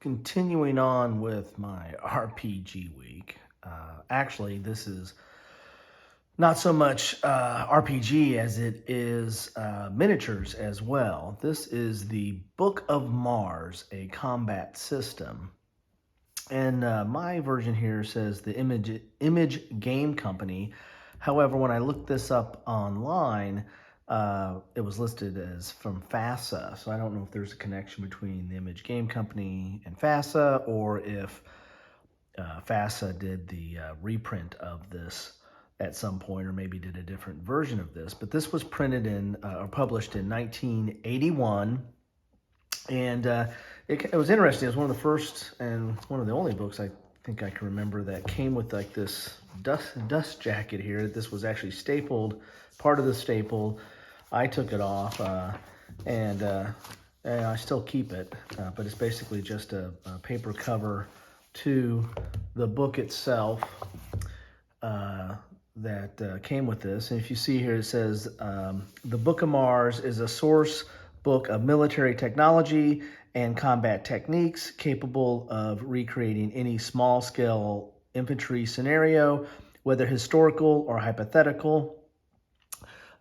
continuing on with my RPG week. Actually, this is not so much RPG as it is miniatures as well. This is the Book of Mars, a combat system. And my version here says the Image Game Company. However, when I looked this up online, it was listed as from FASA. So I don't know if there's a connection between the Image Game Company and FASA, or if FASA did the reprint of this at some point, or maybe did a different version of this. But this was printed in or published in 1981. And it was interesting. It was one of the first and one of the only books I think I can remember that came with like this dust jacket here. This was actually stapled, part of the staple. I took it off, and I still keep it, but it's basically just a paper cover to the book itself that came with this. And if you see here, it says, the Book of Mars is a source book of military technology and combat techniques capable of recreating any small-scale infantry scenario, whether historical or hypothetical.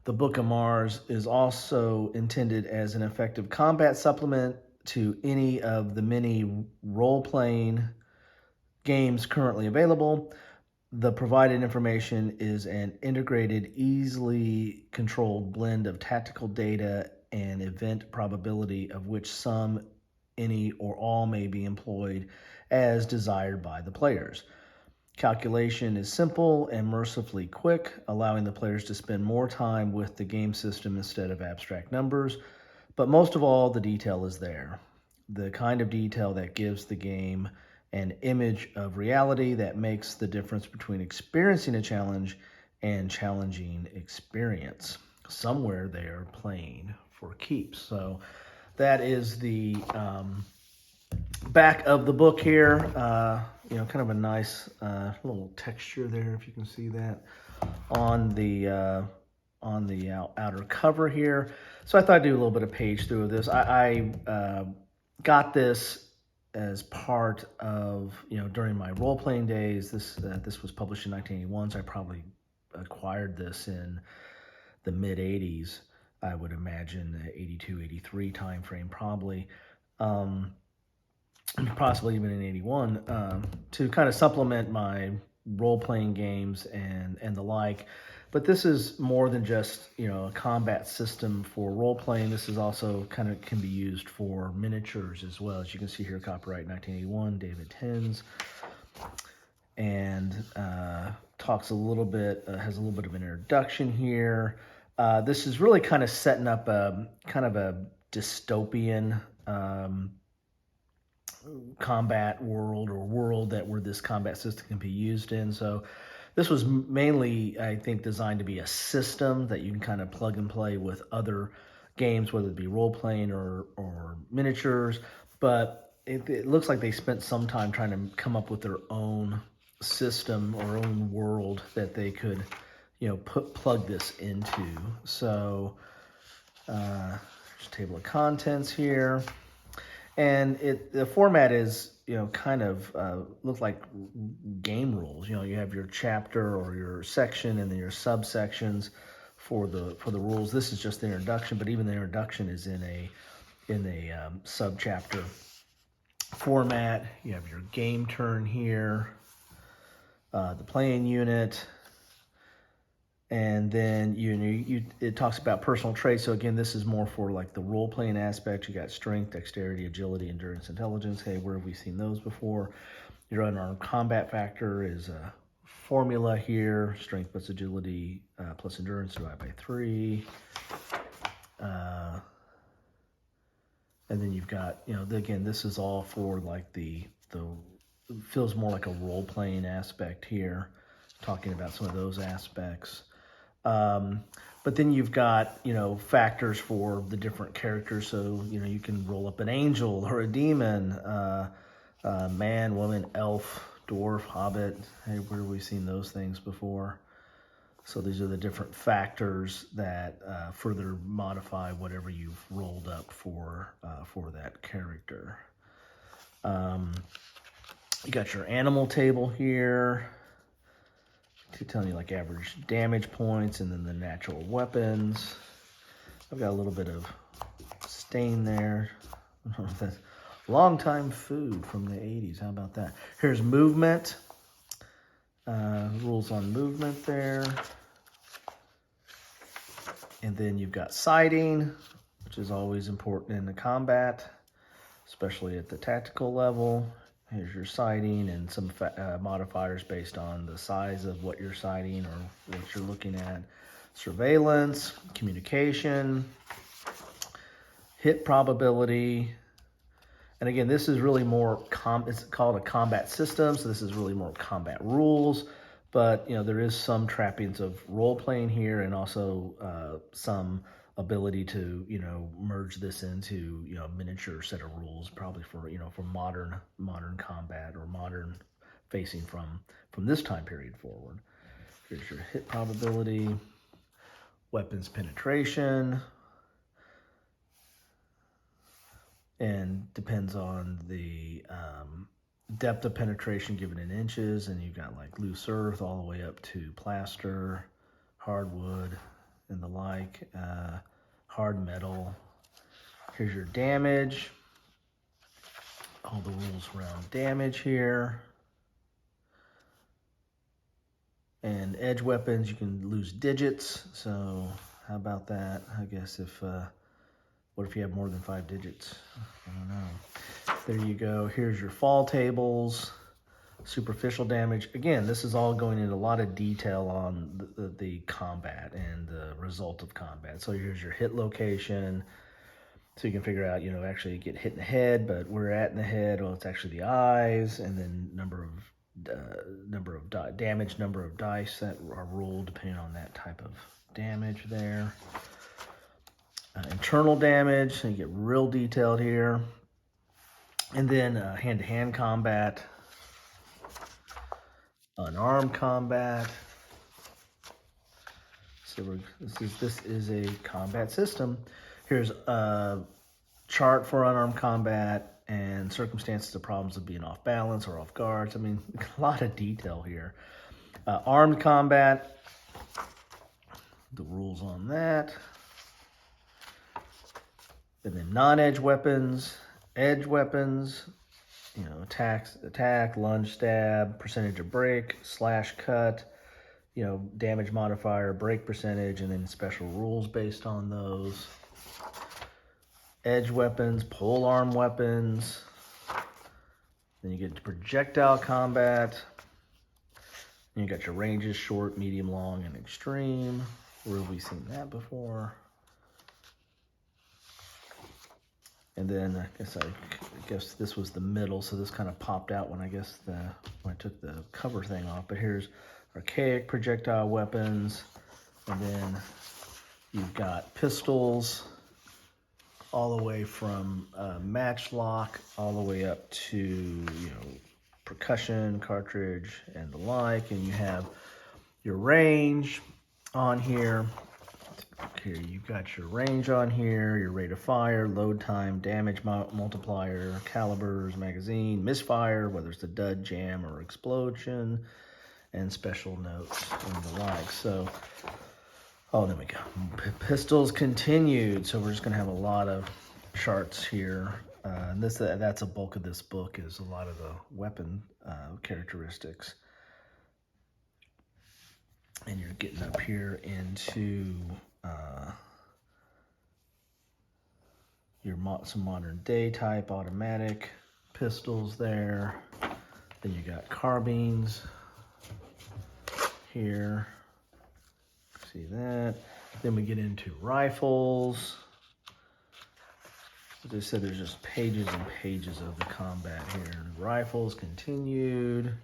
The Book of Mars is also intended as an effective combat supplement to any of the many role-playing games currently available. The provided information is an integrated, easily controlled blend of tactical data and event probability, of which some, any, or all may be employed as desired by the players. Calculation is simple and mercifully quick, allowing the players to spend more time with the game system instead of abstract numbers. But most of all, the detail is there. The kind of detail that gives the game an image of reality that makes the difference between experiencing a challenge and challenging experience. Somewhere they are playing for keeps. So that is the back of the book here. Kind of a nice little texture there, if you can see that on the outer cover here. So I thought I'd do a little bit of page through of this. I got this as part of, during my role-playing days. This was published in 1981, so I probably acquired this in the mid-'80s, I would imagine, 82, 83 time frame probably, possibly even in 81, to kind of supplement my role-playing games and the like. But this is more than just, a combat system for role-playing. This is also kind of can be used for miniatures as well. As you can see here, copyright 1981, David Tins. And talks a little bit, has a little bit of an introduction here. This is really kind of setting up kind of a dystopian combat world, or world where this combat system can be used in. So this was mainly, I think, designed to be a system that you can kind of plug and play with other games, whether it be role-playing or miniatures. But it looks like they spent some time trying to come up with their own system or own world that they could, plug this into. So there's a table of contents here. And the format is, kind of looks like game rules. You have your chapter or your section, and then your subsections for the rules. This is just the introduction, but even the introduction is in a subchapter format. You have your game turn here, the playing unit. And then it talks about personal traits. So again, this is more for like the role-playing aspect. You got strength, dexterity, agility, endurance, intelligence. Hey, where have we seen those before? Your unarmed combat factor is a formula here. Strength plus agility plus endurance divided by 3. And then you've got, again, this is all for like the feels more like a role-playing aspect here, talking about some of those aspects. But then you've got, factors for the different characters. So, you can roll up an angel or a demon, man, woman, elf, dwarf, hobbit. Hey, where have we seen those things before? So these are the different factors that further modify whatever you've rolled up for that character. You got your animal table here, telling you like average damage points, and then the natural weapons. I've got a little bit of stain there. I don't know if that's long time food from the 80s. How about that? Here's movement. Rules on movement there. And then you've got sighting, which is always important in the combat, especially at the tactical level. Here's your sighting and some modifiers based on the size of what you're sighting or what you're looking at. Surveillance, communication, hit probability. And again, this is really more, it's called a combat system, so this is really more combat rules. But, there is some trappings of role-playing here, and also some ability to, merge this into, a miniature set of rules, probably for, for modern combat or modern facing from this time period forward. Here's your hit probability, weapons penetration, and depends on the depth of penetration given in inches, and you've got like loose earth all the way up to plaster, hardwood, and the like, hard metal. Here's your damage, all the rules around damage here. And edge weapons, you can lose digits, so how about that? I guess what if you have more than 5 digits? I don't know. There you go. Here's your fall tables, superficial damage. Again, this is all going into a lot of detail on the combat and the result of combat. So here's your hit location. So you can figure out, actually get hit in the head, but where at in the head? Well, it's actually the eyes, and then number of damage, number of dice that are rolled depending on that type of damage there. Internal damage, so you get real detailed here. And then hand-to-hand combat, unarmed combat. So this is a combat system. Here's a chart for unarmed combat and circumstances of problems of being off balance or off guards. I mean, a lot of detail here. Armed combat, the rules on that. And then non-edge weapons, edge weapons, attack, lunge, stab, percentage of break, slash, cut, damage modifier, break percentage, and then special rules based on those. Edge weapons, pole arm weapons. Then you get to projectile combat. And you got your ranges, short, medium, long, and extreme. Where have we seen that before? And then I guess this was the middle, so this kind of popped out when when I took the cover thing off. But here's archaic projectile weapons, and then you've got pistols, all the way from matchlock, all the way up to percussion, cartridge, and the like. And you have your range on here. Here you've got your range on here, your rate of fire, load time, damage multiplier, calibers, magazine, misfire, whether it's a dud, jam, or explosion, and special notes and the like. So, there we go. Pistols continued. So we're just going to have a lot of charts here. And that's a bulk of this book, is a lot of the weapon characteristics. And you're getting up here into some modern day type automatic pistols there. Then you got carbines here. See that? Then we get into rifles. As I said, there's just pages and pages of the combat here. Rifles continued.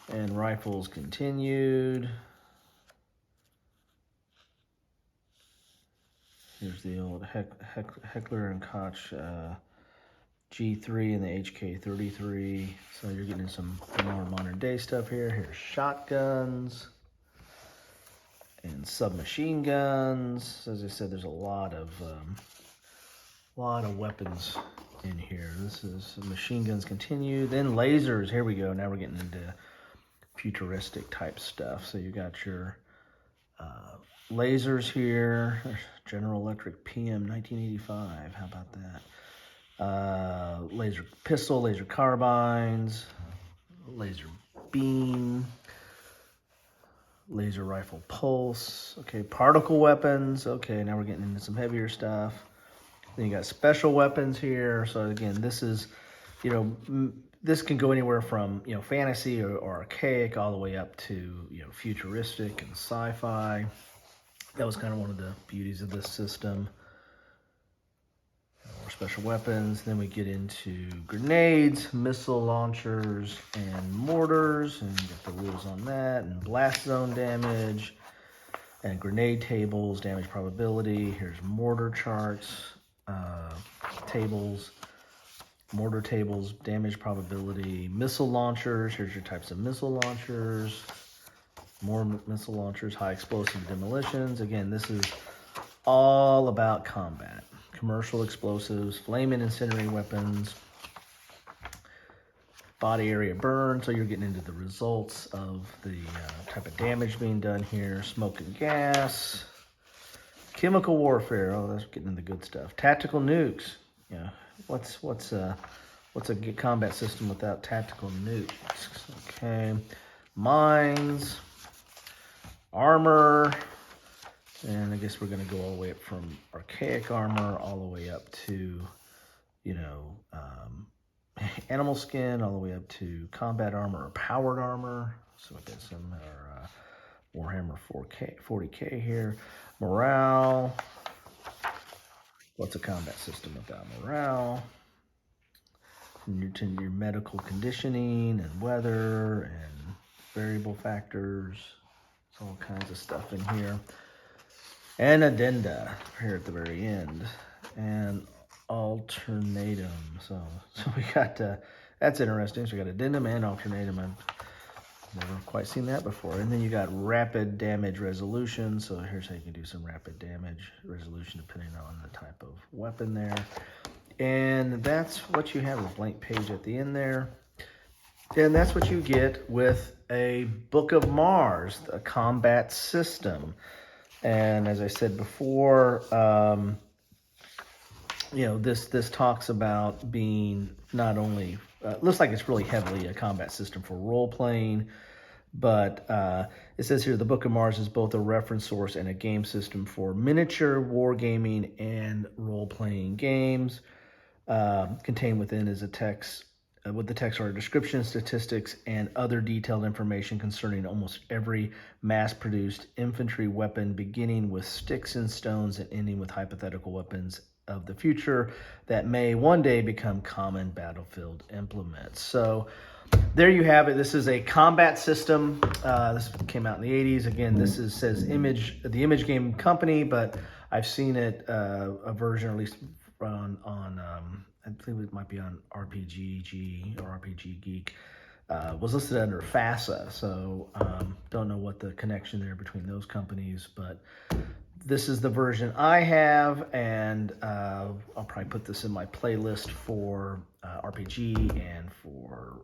And rifles continued. Here's the old Heckler and Koch G3 and the HK33. So you're getting some more modern day stuff here. Here's shotguns and submachine guns. As I said, there's a lot of A lot of weapons in here. This is machine guns continue. Then lasers. Here we go. Now we're getting into futuristic type stuff. So you got your lasers here. There's General Electric PM 1985. How about that? Laser pistol, laser carbines, laser beam, laser rifle pulse. Okay, particle weapons. Okay, now we're getting into some heavier stuff. Then you got special weapons here. So again, this is, this can go anywhere from, fantasy or archaic all the way up to, futuristic and sci-fi. That was kind of one of the beauties of this system. More special weapons. Then we get into grenades, missile launchers, and mortars. And you get the rules on that. And blast zone damage. And grenade tables, damage probability. Here's mortar charts, tables. Mortar tables, damage probability. Missile launchers. Here's your types of missile launchers. More missile launchers, high explosive demolitions. Again, this is all about combat. Commercial explosives, flame and incendiary weapons, body area burn. So you're getting into the results of the type of damage being done here. Smoke and gas. Chemical warfare. Oh, that's getting into the good stuff. Tactical nukes. Yeah. What's a combat system without tactical nukes? Okay. Mines. Armor, and I guess we're going to go all the way up from archaic armor all the way up to, animal skin, all the way up to combat armor or powered armor. So we got some Warhammer 40K here. Morale. What's a combat system without morale? Your medical conditioning and weather and variable factors. All kinds of stuff in here. And addenda here at the very end. And alternatum. So we got, that's interesting. So we got addendum and alternatum. I've never quite seen that before. And then you got rapid damage resolution. So here's how you can do some rapid damage resolution depending on the type of weapon there. And that's what you have, a blank page at the end there. And that's what you get with a Book of Mars, a combat system. And as I said before, this talks about being not only, looks like it's really heavily a combat system for role-playing, but it says here the Book of Mars is both a reference source and a game system for miniature wargaming and role-playing games. Contained within is a text. With the text are a description, statistics, and other detailed information concerning almost every mass-produced infantry weapon, beginning with sticks and stones and ending with hypothetical weapons of the future that may one day become common battlefield implements. So there you have it. This is a combat system. This came out in the 80s. Again, this says the Image Game Company, but I've seen it, a version at least on I think it might be on RPG or RPG Geek, was listed under FASA. So don't know what the connection there between those companies, but this is the version I have, and I'll probably put this in my playlist for RPG and for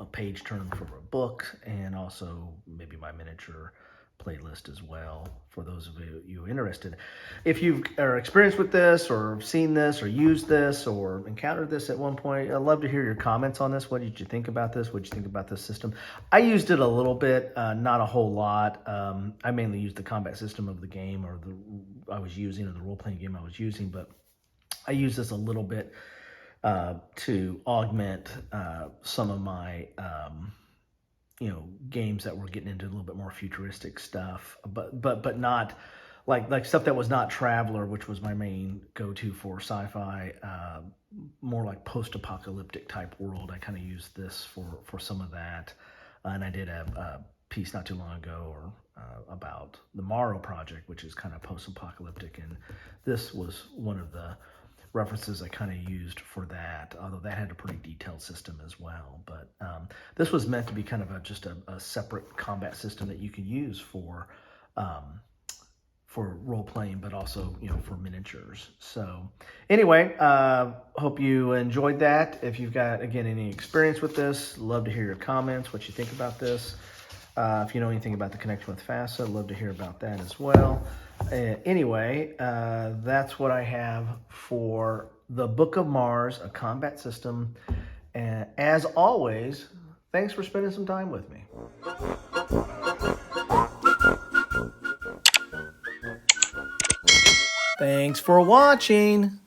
a page turn for a book, and also maybe my miniature playlist as well for those of you interested. If you are experienced with this or seen this or used this or encountered this at one point, I'd love to hear your comments on this. What did you think about this? What did you think about this system? I used it a little bit, not a whole lot. I mainly used the combat system of the game or the role-playing game I was using, but I used this a little bit to augment some of my games that were getting into a little bit more futuristic stuff, but not like stuff that was not Traveler, which was my main go-to for sci-fi, more like post-apocalyptic type world. I kind of used this for some of that, and I did a piece not too long ago about the Morrow Project, which is kind of post-apocalyptic, and this was one of the references I kind of used for that, although that had a pretty detailed system as well. But this was meant to be kind of just a separate combat system that you can use for for role playing, but also, for miniatures. So anyway, hope you enjoyed that. If you've got, again, any experience with this, love to hear your comments, what you think about this. If you know anything about the connection with FASA, love to hear about that as well. Anyway, that's what I have for the Book of Mars, a combat system. And as always, thanks for spending some time with me. Thanks for watching.